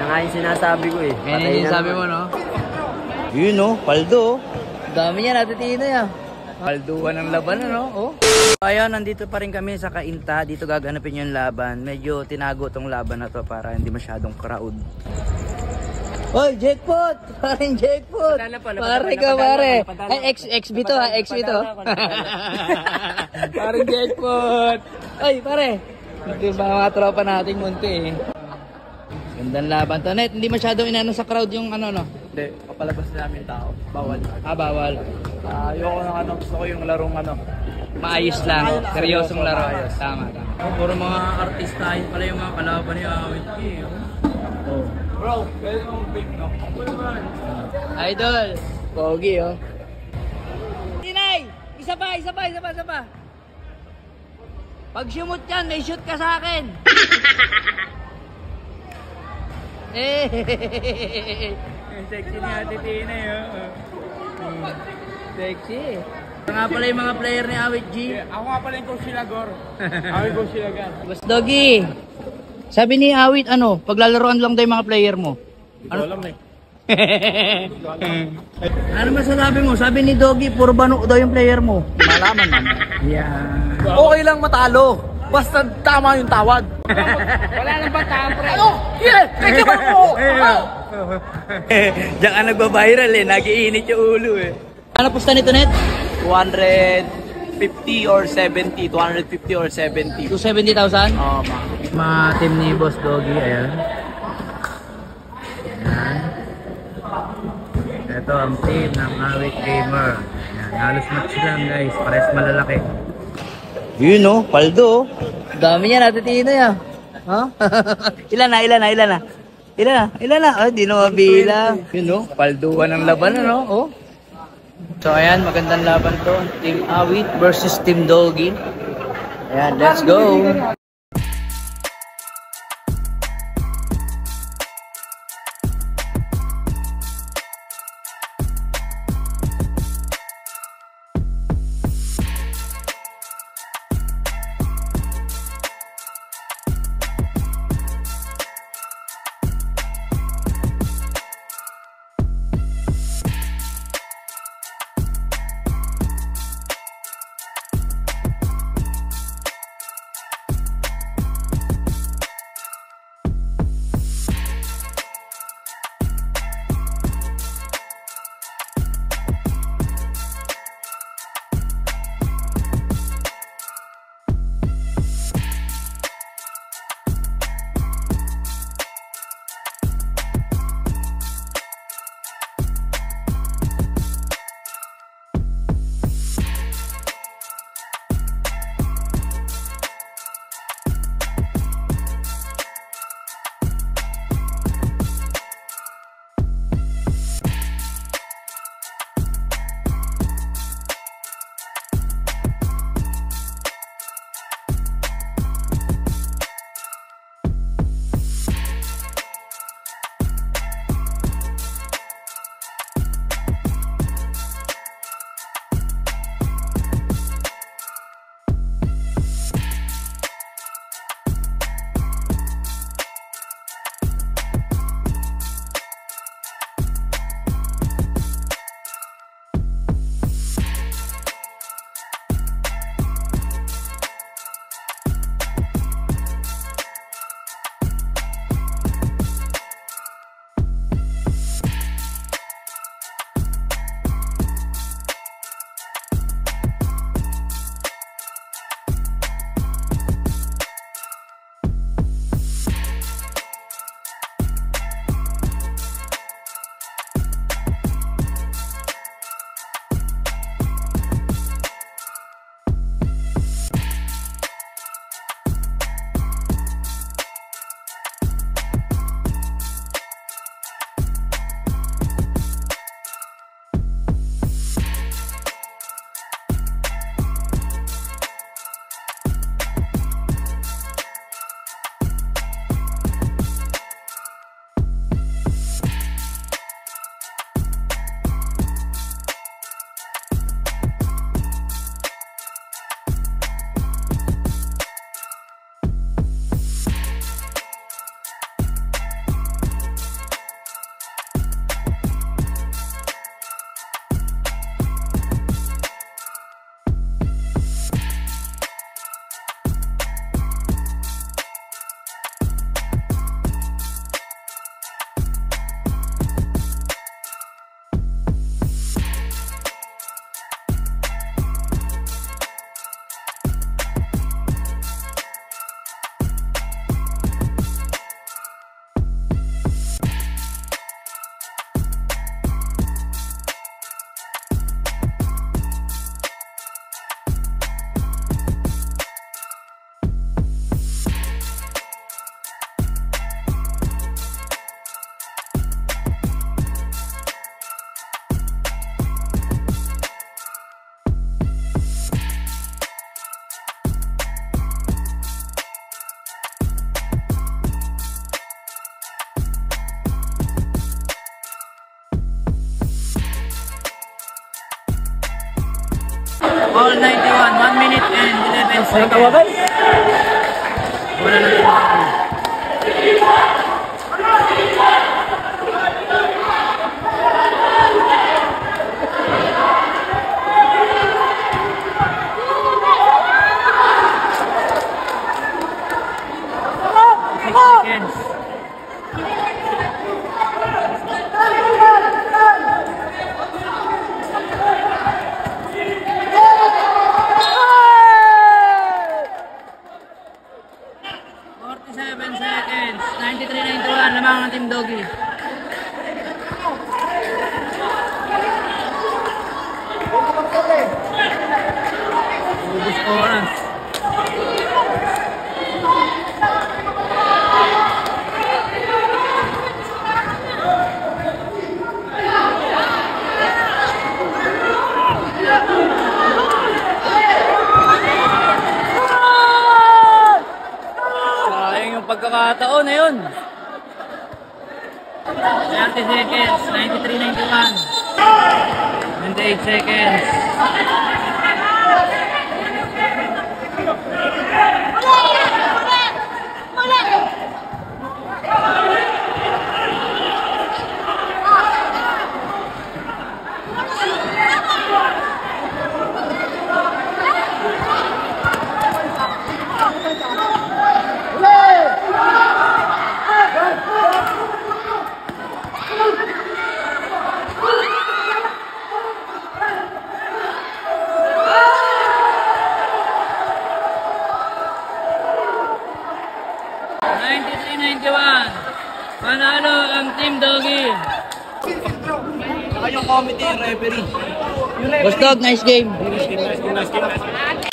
nga yung sinasabi ko eh. Yan yung sinasabi mo, no? Yun, no? Paldo. Dami niya natin tinay, ah. Palduan ng laban, ano? Oh. Ayun, nandito pa rin kami sa Cainta. Dito gaganapin yung laban. Medyo tinago tong laban na to para hindi masyadong crowd. Oy, jackpot! Paring jackpot! Pare ka, pare! Ay, XB to, ha? XB to. Paring jackpot! Ay, pare! Ito ba mga tropa nating munti, eh. Gandang laban to. Net, hindi masyadong inano sa crowd yung ano, no? Hindi, kapalabas namin tao. Bawal. Ah, bawal. Ayoko ng ano, gusto ko yung larong ano. Maayos lang. Seryosong laro. Tama, tama. Puro mga artista, yun pala yung mga kalaban ni Awit G. Oh. Bro, pwede mong big, no? Idol! Pogi, oh. Tinay! Isa pa! Pag sumot yan, may shoot ka sa akin! Sexy ni Ate Tinay, oh. Sexy. Ito nga pala yung mga player ni Awit G. Ako nga pala yung Coach Silagor. Awit Coach Silagan. Boss Doggy! Sabi ni Awit, ano, paglalaroan lang daw yung mga player mo. Ano? Alam eh. Ano masasabi mo? Sabi ni Doggy, puro bano daw yung player mo. Malaman naman. Yeah. Okay lang matalo. Basta tama yung tawad. Wala nang batang, pre. Ano? Yeah! Kaya ba mo? Diyan ka nagba-viral eh. Nagiinit yung ulo eh. Ano pusta nito, Net? 250 or 70. 250 or 70. 270,000? Oo, Mga team ni Boss Doggy, ayan. Ayan. Ito ang team ng Awit Gamer. Ayan, halos match lang guys, pares malalaki. Yun, no? Paldo. Dami niya natin tinay, ah. Huh? Ilan na? Oh, di na mabilang. Yun, no? Palduan ng laban, ano? Oh. So, ayan, magandang laban to. Team Awit versus Team Doggy. Ayan, let's go. Foul 91, 1 minute and 11 seconds. Wala na ito. 6 seconds. Seconds, 93-91, lamang ang Team Doggy. Ubus oras. Pagkakataon na yun. 30 seconds, 93-91. 28 seconds. Panalo ang Team Doggy. Saka yung committee referee. Boss Dog, nice game. Nice game.